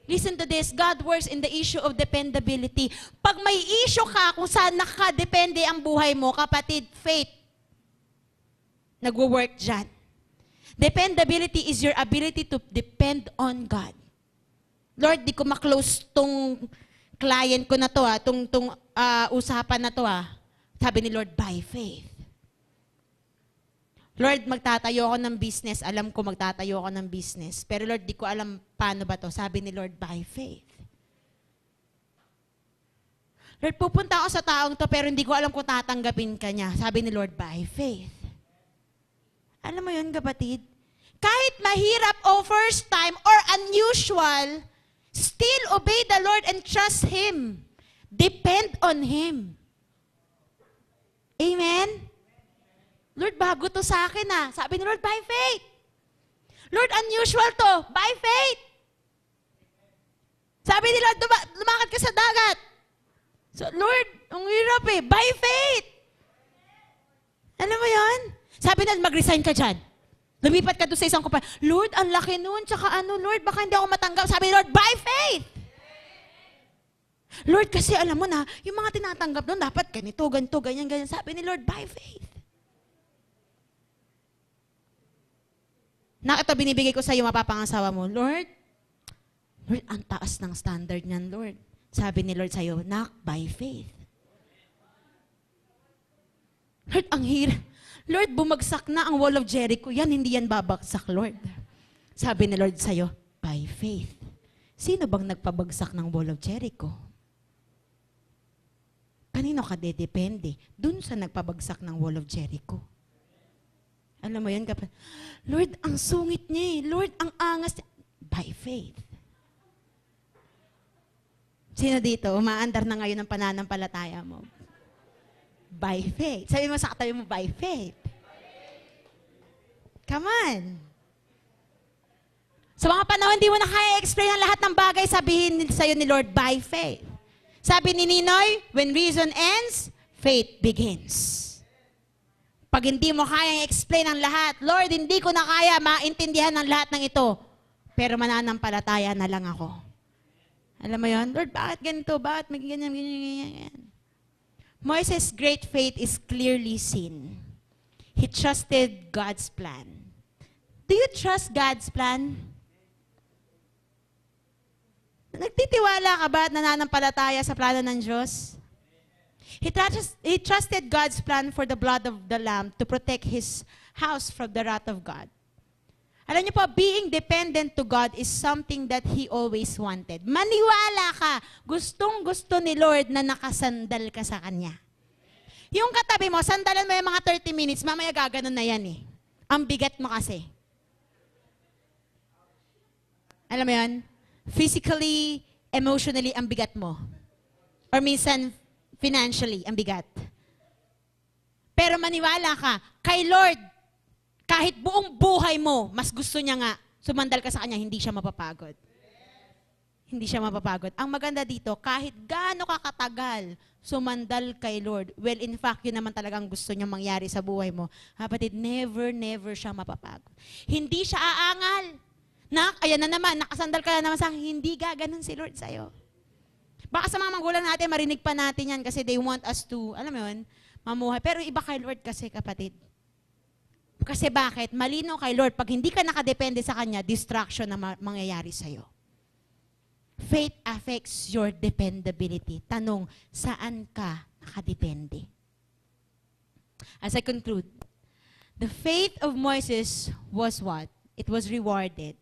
Listen to this, God works in the issue of dependability. Pag may issue ka kung saan nakadepende ang buhay mo, kapatid, faith, nagwo-work dyan. Dependability is your ability to depend on God. Lord, di ko maklose tong client ko na to, tong usapan na to. Sabi ni Lord, by faith. Lord, magtatayo ako ng business. Alam ko magtatayo ako ng business. Pero Lord, di ko alam paano ba to. Sabi ni Lord, by faith. Lord, pupunta ako sa taong to pero hindi ko alam kung tatanggapin ka niya. Sabi ni Lord, by faith. Alam mo yun, kapatid? Kahit mahirap o first time or unusual, still obey the Lord and trust Him. Depend on Him. Amen? Lord, bago to sa akin Sabi ni Lord, by faith. Lord, unusual to. By faith. Sabi ni Lord, lumakad ka sa dagat. So, Lord, ang hirap by faith. Alam mo yon? Sabi na, mag-resign ka dyan. Lumipat ka doon sa isang kumpanya. Lord, ang laki nun. Tsaka Lord, baka hindi ako matanggap. Sabi ni Lord, by faith. Lord, kasi alam mo na, yung mga tinatanggap doon, dapat ganito, ganito, ganyan, ganyan. Sabi ni Lord, by faith. Ito binibigay ko sa iyo, mapapangasawa mo. Lord, ang taas ng standard niyan, Lord. Sabi ni Lord sa iyo, nak, by faith. Lord, ang hirap. Lord, bumagsak na ang wall of Jericho. Yan, hindi yan babagsak, Lord. Sabi ni Lord sa iyo, by faith. Sino bang nagpabagsak ng wall of Jericho? Kanino ka dedepende? Dun sa nagpabagsak ng wall of Jericho. Alam mo yun, kapatid? Lord, ang sungit niya Lord, ang angas niya. By faith. Sino dito? Umaandar na ngayon ang pananampalataya mo. By faith. Sabi mo sa katabi mo, by faith. Come on. Sa mga panahon, hindi mo na kaya explain ang lahat ng bagay, sabihin sa'yo ni Lord, by faith. Sabi ni Ninoy, when reason ends, faith begins. Pag hindi mo kaya explain ang lahat, Lord, hindi ko na kaya maintindihan ang lahat ng ito, pero mananampalataya na lang ako. Alam mo yon? Lord, bakit ganito? Bakit may ganyan, ganyan, ganyan? Moises' great faith is clearly seen. He trusted God's plan. Do you trust God's plan? Nagtitiwala ka ba at nananampalataya sa plano ng Diyos? He trusted God's plan for the blood of the Lamb to protect his house from the wrath of God. Alam niyo po, being dependent to God is something that he always wanted. Maniwala ka, gustong-gusto ni Lord na nakasandal ka sa Kanya. Yung katabi mo, sandalan mo yung mga 30 minutes, mamaya gaganon na yan eh. Ang bigat mo kasi. Alam mo yan? Physically, emotionally, ang bigat mo. Or minsan, financially, ang bigat. Pero maniwala ka, kay Lord, kahit buong buhay mo, mas gusto niya nga, sumandal ka sa Kanya, hindi siya mapapagod. Hindi siya mapapagod. Ang maganda dito, kahit gaano ka katagal, sumandal kay Lord. Well, in fact, yun naman talagang gusto niyang mangyari sa buhay mo. Kapatid, never siya mapapagod. Hindi siya aangal. Ayan na naman, nakasandal ka na naman sa hindi gaganon si Lord sa'yo. Baka sa mga magulang natin, marinig pa natin yan kasi they want us to, alam mo yun, mamuhay. Pero iba kay Lord kasi, kapatid. Kasi bakit? Malino kay Lord. Pag hindi ka nakadepende sa Kanya, distraction na mangyayari sa'yo. Faith affects your dependability. Tanong, saan ka nakadepende? As I conclude, the faith of Moses was what? It was rewarded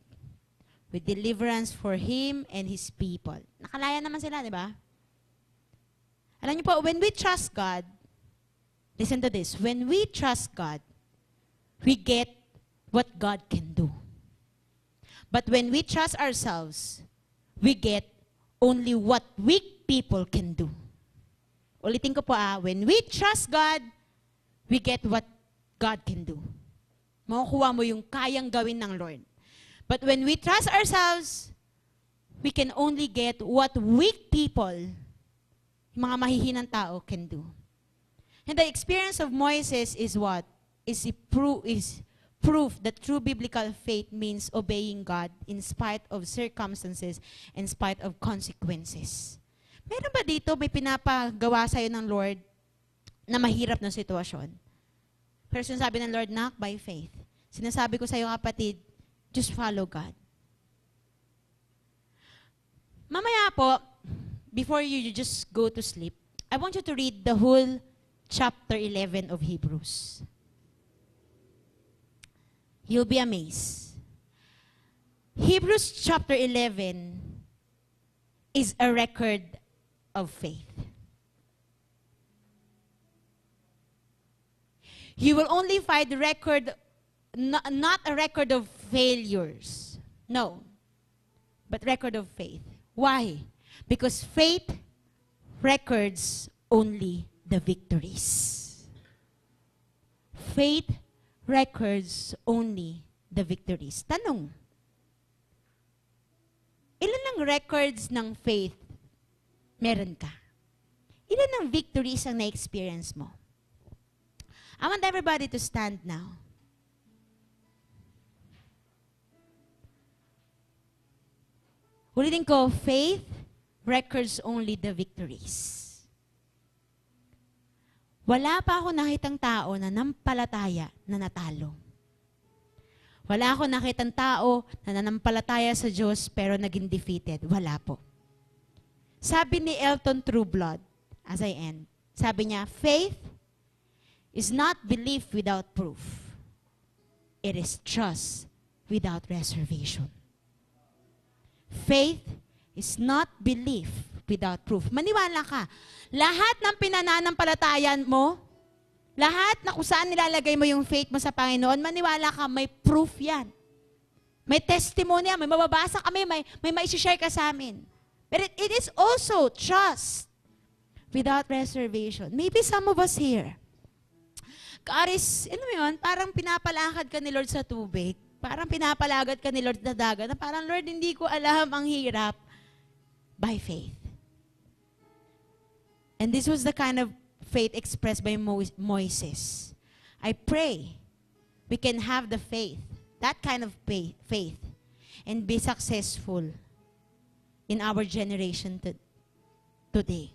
with deliverance for him and his people. Nakalaya naman sila, di ba? Alam niyo po, when we trust God, listen to this, when we trust God, we get what God can do. But when we trust ourselves, we get only what weak people can do. Ulitin ko po when we trust God, we get what God can do. Makukuha mo yung kayang gawin ng Lord. But when we trust ourselves, we can only get what weak people, mga mahihinang tao, can do. And the experience of Moses is what? Is proof that true biblical faith means obeying God in spite of circumstances, in spite of consequences. Meron ba dito may pinapagawa sa'yo ng Lord na mahirap na sitwasyon? Pero sinasabi ng Lord, knock by faith. Sinasabi ko sa'yo, kapatid, just follow God. Mamaya po, before you just go to sleep, I want you to read the whole chapter 11 of Hebrews. You'll be amazed. Hebrews chapter 11 is a record of faith. You will only find the record, not a record of failures. No. But record of faith. Why? Because faith records only the victories. Faith records only the victories. Tanong, ilan ang records ng faith meron ka? Ilan ang victories ang na-experience mo? I want everybody to stand now. Ulitin ko, faith records only the victories. Wala pa ako nakitang tao na nampalataya na natalo. Wala ako nakitang tao na nanampalataya sa Diyos pero naging defeated. Wala po. Sabi ni Elton Trueblood, as I end, sabi niya, faith is not belief without proof. It is trust without reservation. Faith is not belief without proof. Maniwala ka. Lahat ng pinananampalatayan mo, lahat na kung saan nilalagay mo yung faith mo sa Panginoon, maniwala ka, may proof yan. May testimony yan, may mababasa kami, may maishishare ka sa amin. But it is also trust without reservation. Maybe some of us here, God is, ano yun, parang pinapalakad ka ni Lord sa tubig, parang pinapalagad ka ni Lord sa dagat, na parang, Lord, hindi ko alam ang hirap, by faith. And this was the kind of faith expressed by Moses. I pray we can have the faith, that kind of faith, and be successful in our generation today.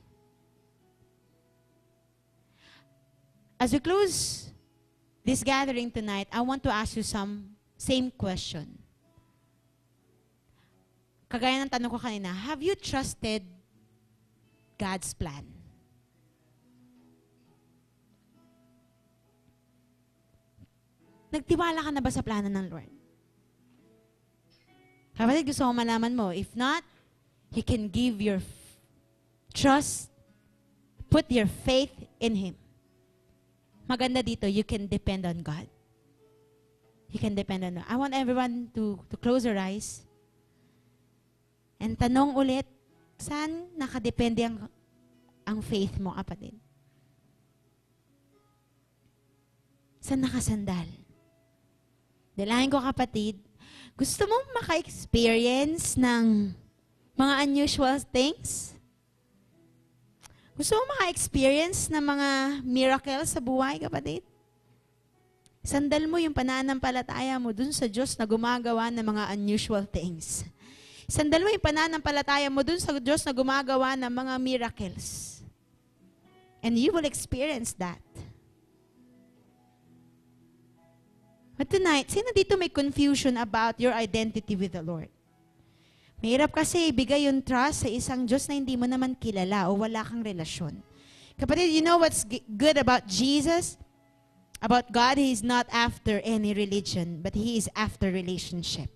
as we close this gathering tonight, I want to ask you some same question. Kagaya ng tanong ko kanina, have you trusted God's plan? Nagtiwala ka na ba sa plano ng Lord? Kapatid, gusto ko malaman mo. If not, you can give your trust, put your faith in Him. Maganda dito, you can depend on God. You can depend on God. I want everyone to close their eyes. And tanong ulit, saan nakadepende ang faith mo, kapatid? Saan nakasandal? Dalahin ko, kapatid, gusto mo maka-experience ng mga unusual things? Gusto mo maka-experience ng mga miracles sa buhay, kapatid? Sandal mo yung pananampalataya mo dun sa Diyos na gumagawa ng mga unusual things. Sandal mo yung pananampalataya mo dun sa Diyos na gumagawa ng mga miracles. And you will experience that. But tonight, sino dito may confusion about your identity with the Lord? Mahirap kasi ibigay yung trust sa isang Diyos na hindi mo naman kilala o wala kang relasyon. Kapatid, you know what's good about Jesus? About God, He is not after any religion, but He is after relationship.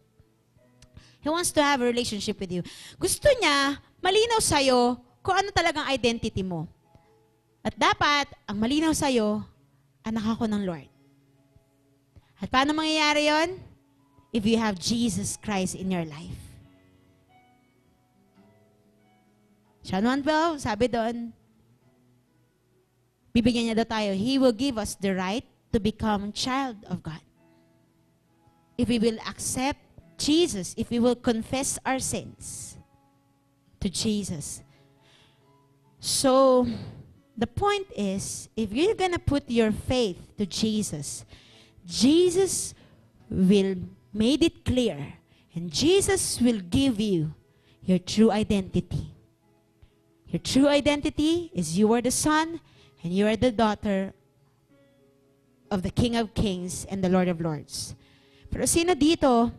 He wants to have a relationship with you. Gusto niya, malinaw sa'yo kung ano talagang identity mo. At dapat, ang malinaw sa'yo, anak ako ng Lord. At paano mangyayari yon? If you have Jesus Christ in your life. John 1:12, sabi doon, bibigyan niya daw tayo, He will give us the right to become child of God. If we will accept Jesus, if we will confess our sins to Jesus. So, the point is, if you're gonna put your faith to Jesus, Jesus will make it clear, and Jesus will give you your true identity. Your true identity is you are the son and you are the daughter of the King of Kings and the Lord of Lords. Pero sino dito,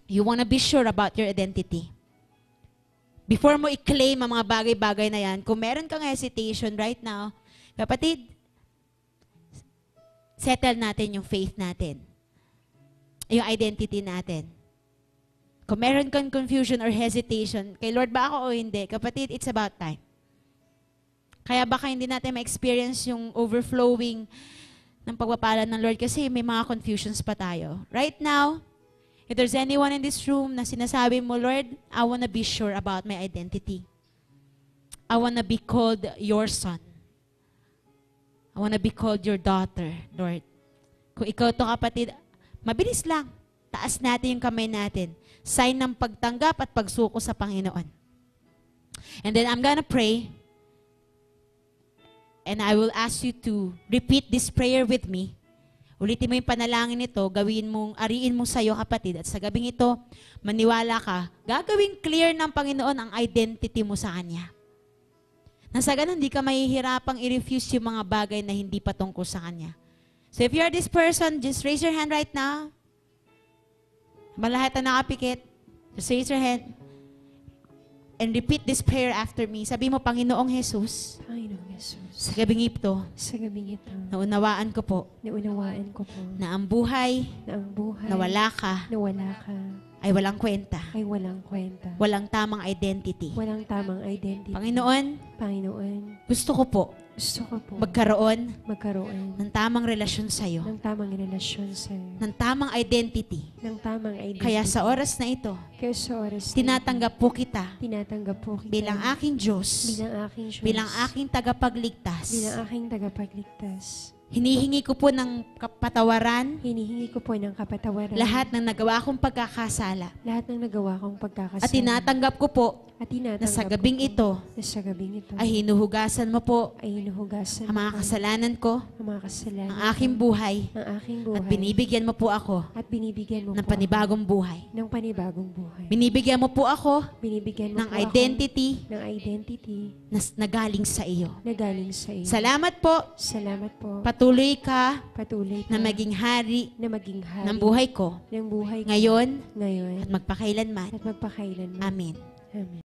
you wanna be sure about your identity? Before mo i-claim ang mga bagay-bagay na yan, kung meron kang hesitation right now, kapatid, settle natin yung faith natin. Yung identity natin. Kung meron kang confusion or hesitation, kay Lord ba ako o hindi? Kapatid, it's about time. Kaya baka hindi natin ma-experience yung overflowing ng pagpapala ng Lord kasi may mga confusions pa tayo. Right now, if there's anyone in this room na sinasabi mo, Lord, I wanna be sure about my identity. I wanna be called your son. I wanna be called your daughter, Lord. Kung ikaw to, kapatid, mabilis lang. Taas natin yung kamay natin. Sign ng pagtanggap at pagsuko sa Panginoon. And then I'm gonna pray. And I will ask you to repeat this prayer with me. Ulitin mo yung panalangin nito, ariin mo sa'yo, kapatid. At sa gabing ito, maniwala ka, gagawing clear ng Panginoon ang identity mo sa Kanya. Nang sa ganun, hindi ka mahihirapang i-refuse yung mga bagay na hindi patungkol sa Kanya. So if you're this person, just raise your hand right now. Malahat na nakapikit, just raise your hand. And repeat this prayer after me. Sabi mo, Panginoong Jesus, Panginoong Jesus, sa gabing ito, sa gabing ito, naunawaan ko po naunawaan ko po na ang buhay na ang buhay na wala ka na wala ka ay walang kwenta. ay walang kwenta. Walang tamang identity. Walang tamang identity. Panginoon, gusto ko po gusto ko po magkaroon magkaroon ng tamang relasyon sa iyo, ng tamang relasyon sa iyo, ng tamang identity. ng tamang identity. Kaya sa oras na ito, Kaya sa oras na tinatanggap po kita tinatanggap po kita bilang aking Diyos, bilang aking Diyos, bilang aking tagapagligtas. bilang aking tagapagligtas. Hinihingi ko po ng kapatawaran Hinihingi ko po ng kapatawaran lahat ng nagawa kong pagkakasala. lahat ng nagawa kong pagkakasala. At tinatanggap ko po at tinatanggap na sa ko gabing po ito na sa gabing ito ay hinuhugasan mo po ay hinuhugasan ang mga ko kasalanan ko, ang mga kasalanan ang aking ko, buhay, ang aking at buhay binibigyan mo po ako at binibigyan mo ng po panibagong buhay. ako ng panibagong buhay. Binibigyan mo po ako Binibigyan mo ng po ako identity ng identity na galing sa iyo. na galing sa iyo. Salamat po. Salamat po. Patuloy ka Patuloy ka na maging hari na maging hari ng buhay ko ng buhay ko ngayon ngayon at magpakailanman. at magpakailanman. Amen. Amen.